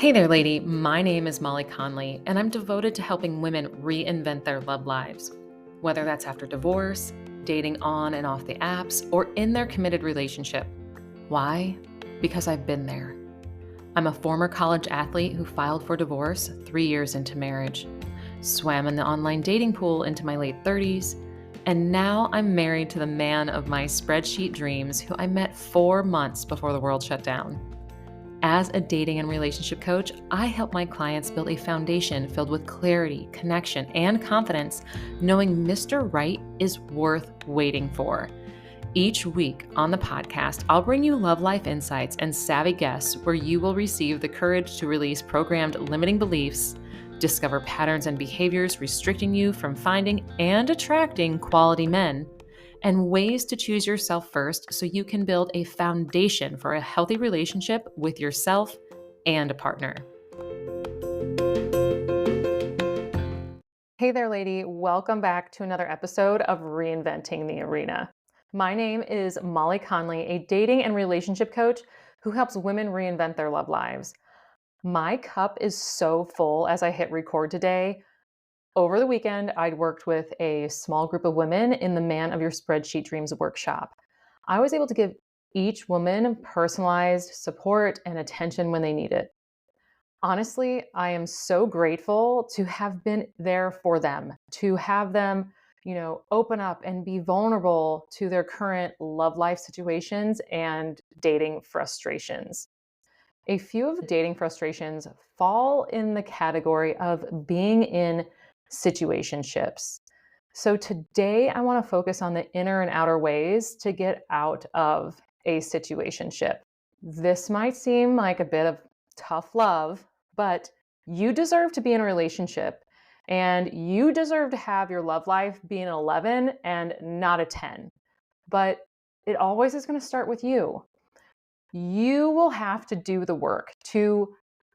Hey there, lady. My name is Molly Connolly, and I'm devoted to helping women reinvent their love lives. Whether that's after divorce, dating on and off the apps, or in their committed relationship. Why? Because I've been there. I'm a former college athlete who filed for divorce 3 years into marriage, swam in the online dating pool into my late 30s, and now I'm married to the man of my spreadsheet dreams who I met 4 months before the world shut down. As a dating and relationship coach, I help my clients build a foundation filled with clarity, connection, and confidence, knowing Mr. Right is worth waiting for. Each week on the podcast, I'll bring you love life insights and savvy guests where you will receive the courage to release programmed limiting beliefs, discover patterns and behaviors restricting you from finding and attracting quality men, and ways to choose yourself first so you can build a foundation for a healthy relationship with yourself and a partner. Hey there, lady. Welcome back to another episode of Reinventing the Arena. My name is Molly Connolly, a dating and relationship coach who helps women reinvent their love lives. My cup is so full as I hit record today. Over the weekend, I'd worked with a small group of women in the Man of Your Spreadsheet Dreams workshop. I was able to give each woman personalized support and attention when they need it. Honestly, I am so grateful to have been there for them, to have them, open up and be vulnerable to their current love life situations and dating frustrations. A few of the dating frustrations fall in the category of being in situationships. So today I want to focus on the inner and outer ways to get out of a situationship. This might seem like a bit of tough love, but you deserve to be in a relationship and you deserve to have your love life be an 11 and not a 10. But it always is going to start with you. You will have to do the work to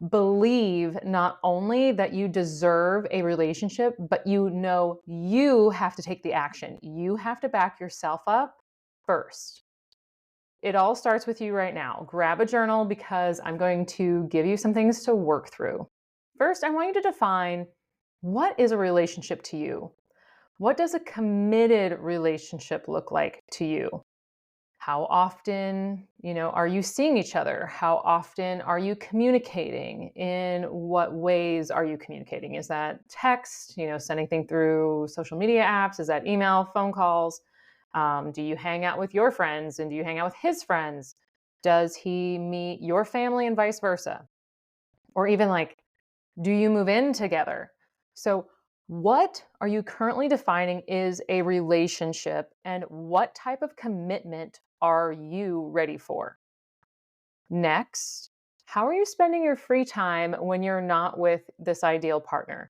believe not only that you deserve a relationship, but you have to take the action. You have to back yourself up first. It all starts with you right now. Grab a journal because I'm going to give you some things to work through. First, I want you to define, what is a relationship to you? What does a committed relationship look like to you? How often, are you seeing each other? How often are you communicating? In what ways are you communicating? Is that text, sending things through social media apps? Is that email, phone calls? Do you hang out with your friends and do you hang out with his friends? Does he meet your family and vice versa? Or even do you move in together? So what are you currently defining is a relationship, and what type of commitment are you ready for? Next, how are you spending your free time when you're not with this ideal partner?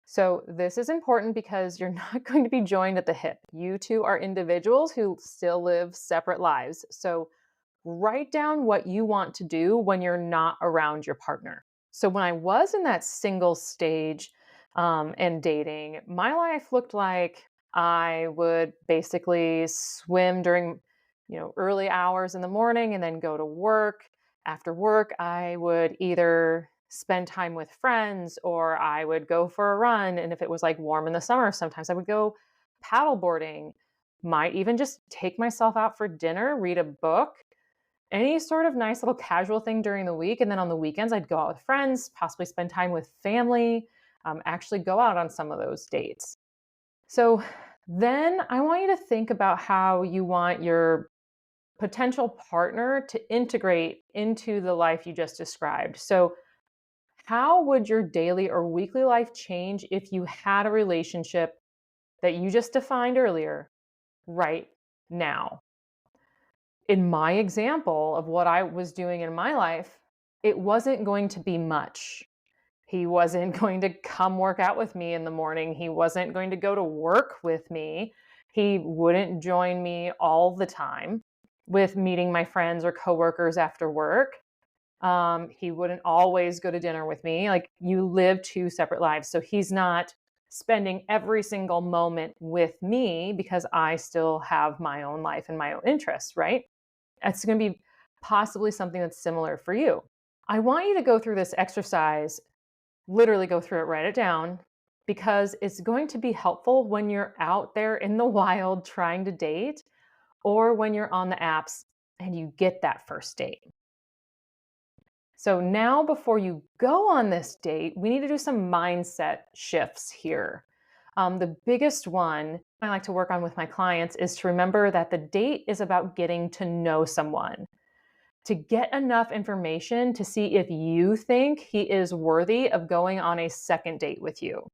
So this is important because you're not going to be joined at the hip. You two are individuals who still live separate lives. So write down what you want to do when you're not around your partner. So when I was in that single stage and dating, my life looked like I would basically swim during, early hours in the morning and then go to work. After work, I would either spend time with friends or I would go for a run. And if it was warm in the summer, sometimes I would go paddle boarding, might even just take myself out for dinner, read a book, any sort of nice little casual thing during the week. And then on the weekends, I'd go out with friends, possibly spend time with family, actually go out on some of those dates. So then I want you to think about how you want your potential partner to integrate into the life you just described. So how would your daily or weekly life change if you had a relationship that you just defined earlier right now? In my example of what I was doing in my life, it wasn't going to be much. He wasn't going to come work out with me in the morning. He wasn't going to go to work with me. He wouldn't join me all the time with meeting my friends or coworkers after work. He wouldn't always go to dinner with me. You live two separate lives. So he's not spending every single moment with me because I still have my own life and my own interests, right? It's going to be possibly something that's similar for you. I want you to go through this exercise, literally go through it, write it down, because it's going to be helpful when you're out there in the wild trying to date or when you're on the apps and you get that first date. So now, before you go on this date, we need to do some mindset shifts here. The biggest one I like to work on with my clients is to remember that the date is about getting to know someone, to get enough information to see if you think he is worthy of going on a second date with you.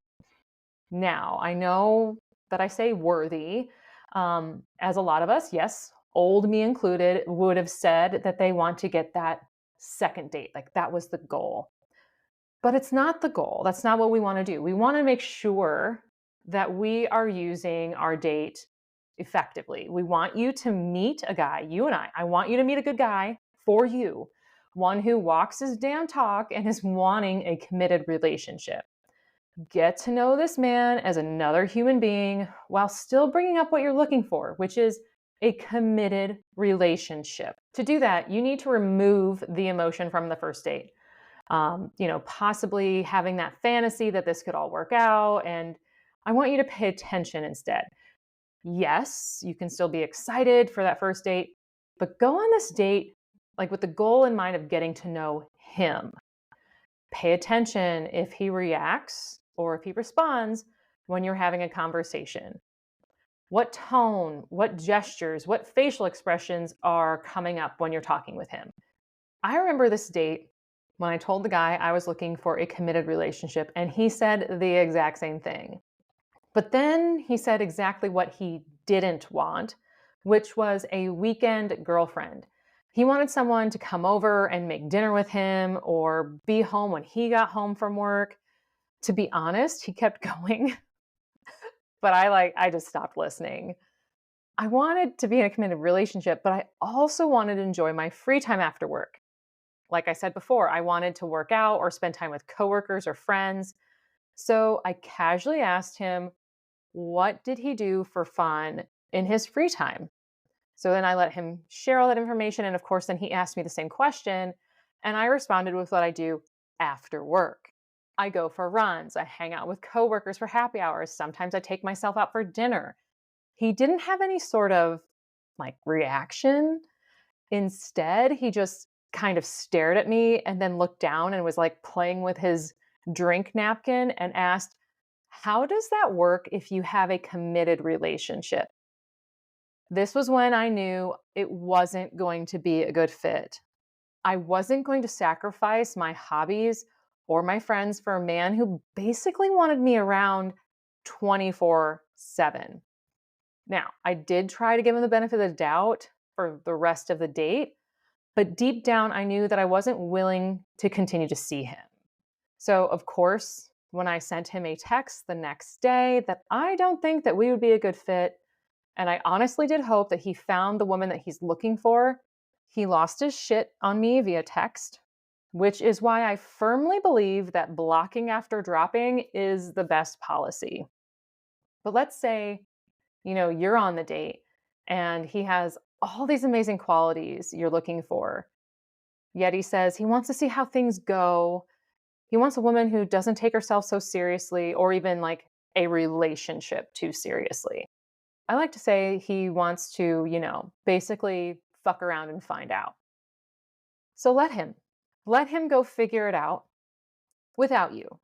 Now, I know that I say worthy, as a lot of us, yes, old me included, would have said that they want to get that second date. Like that was the goal. But it's not the goal. That's not what we want to do. We want to make sure that we are using our date effectively. We want you to meet a guy, you and I want you to meet a good guy for you, one who walks his damn talk and is wanting a committed relationship. Get to know this man as another human being while still bringing up what you're looking for, which is a committed relationship. To do that, you need to remove the emotion from the first date. Possibly having that fantasy that this could all work out. And I want you to pay attention instead. Yes, you can still be excited for that first date, but go on this date like with the goal in mind of getting to know him. Pay attention if he reacts or if he responds when you're having a conversation. What tone, what gestures, what facial expressions are coming up when you're talking with him? I remember this date when I told the guy I was looking for a committed relationship, and he said the exact same thing. But then he said exactly what he didn't want, which was a weekend girlfriend. He wanted someone to come over and make dinner with him or be home when he got home from work. To be honest, he kept going, but I just stopped listening. I wanted to be in a committed relationship, but I also wanted to enjoy my free time after work. Like I said before, I wanted to work out or spend time with coworkers or friends. So I casually asked him, what did he do for fun in his free time? So then I let him share all that information. And of course, then he asked me the same question. And I responded with what I do after work. I go for runs. I hang out with coworkers for happy hours. Sometimes I take myself out for dinner. He didn't have any sort of reaction. Instead, he just kind of stared at me and then looked down and was playing with his drink napkin and asked, how does that work if you have a committed relationship? This was when I knew it wasn't going to be a good fit. I wasn't going to sacrifice my hobbies or my friends for a man who basically wanted me around 24/7. Now, I did try to give him the benefit of the doubt for the rest of the date, but deep down, I knew that I wasn't willing to continue to see him. So, of course, when I sent him a text the next day that I don't think that we would be a good fit, and I honestly did hope that he found the woman that he's looking for, he lost his shit on me via text, which is why I firmly believe that blocking after dropping is the best policy. But let's say, you're on the date and he has all these amazing qualities you're looking for. Yet he says he wants to see how things go. He wants a woman who doesn't take herself so seriously or even a relationship too seriously. I like to say he wants to, basically fuck around and find out. So let him. Let him go figure it out without you.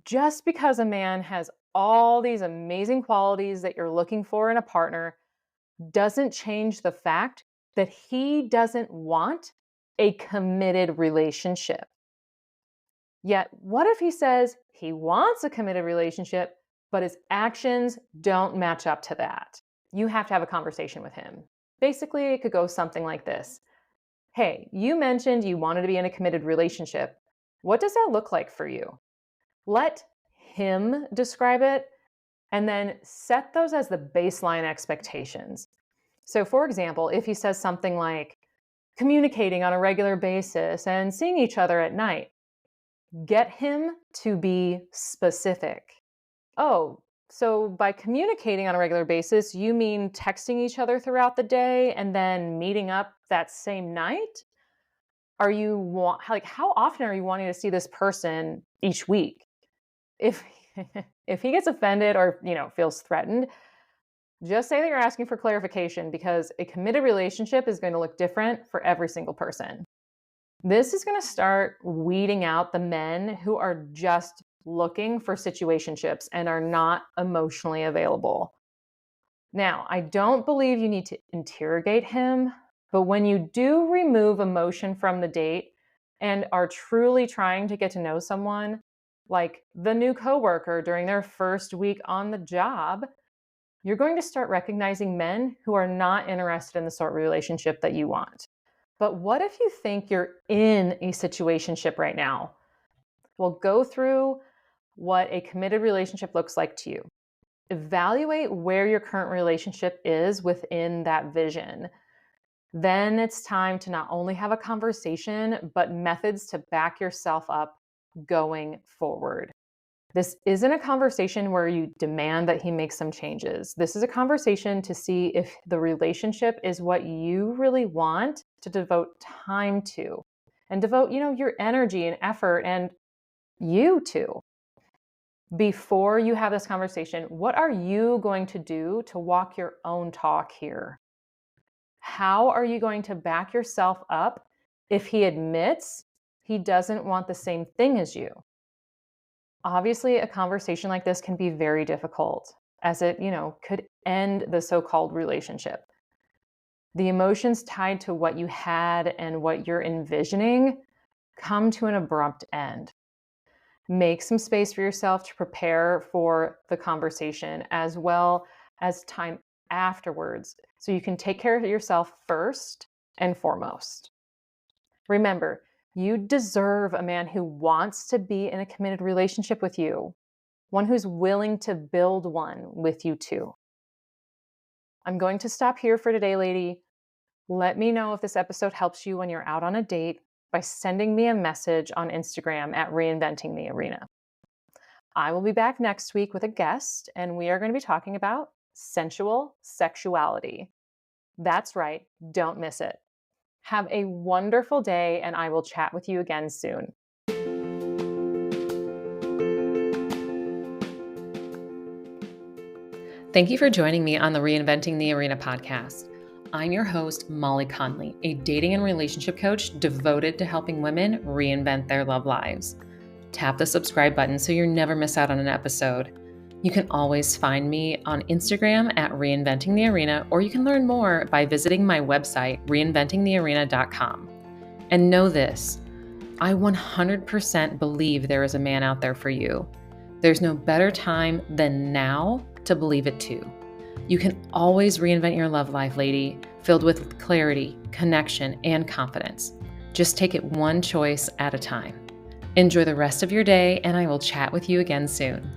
Just because a man has all these amazing qualities that you're looking for in a partner doesn't change the fact that he doesn't want a committed relationship. Yet, what if he says he wants a committed relationship, but his actions don't match up to that? You have to have a conversation with him. Basically, it could go something like this. Hey, you mentioned you wanted to be in a committed relationship. What does that look like for you? Let him describe it and then set those as the baseline expectations. So, for example, if he says something like communicating on a regular basis and seeing each other at night, get him to be specific. Oh, so by communicating on a regular basis, you mean texting each other throughout the day and then meeting up that same night? how often are you wanting to see this person each week? If if he gets offended or, feels threatened, just say that you're asking for clarification because a committed relationship is going to look different for every single person. This is going to start weeding out the men who are just looking for situationships and are not emotionally available. Now, I don't believe you need to interrogate him, but when you do remove emotion from the date and are truly trying to get to know someone, like the new coworker during their first week on the job, you're going to start recognizing men who are not interested in the sort of relationship that you want. But what if you think you're in a situationship right now? Well, go through what a committed relationship looks like to you. Evaluate where your current relationship is within that vision. Then it's time to not only have a conversation, but methods to back yourself up going forward. This isn't a conversation where you demand that he make some changes. This is a conversation to see if the relationship is what you really want to devote time to and devote, your energy and effort and you to. Before you have this conversation, what are you going to do to walk your own talk here? How are you going to back yourself up if he admits he doesn't want the same thing as you? Obviously, a conversation like this can be very difficult as it, could end the so-called relationship. The emotions tied to what you had and what you're envisioning come to an abrupt end. Make some space for yourself to prepare for the conversation as well as time afterwards so you can take care of yourself first and foremost. Remember, you deserve a man who wants to be in a committed relationship with you, one who's willing to build one with you too. I'm going to stop here for today, lady. Let me know if this episode helps you when you're out on a date by sending me a message on Instagram at Reinventing the Arena. I will be back next week with a guest, and we are going to be talking about sensual sexuality. That's right, don't miss it. Have a wonderful day, and I will chat with you again soon. Thank you for joining me on the Reinventing the Arena podcast. I'm your host, Molly Connolly, a dating and relationship coach devoted to helping women reinvent their love lives. Tap the subscribe button so you never miss out on an episode. You can always find me on Instagram at Reinventing the Arena, or you can learn more by visiting my website, reinventingthearena.com. And know this, I 100% believe there is a man out there for you. There's no better time than now to believe it too. You can always reinvent your love life, lady, filled with clarity, connection, and confidence. Just take it one choice at a time. Enjoy the rest of your day, and I will chat with you again soon.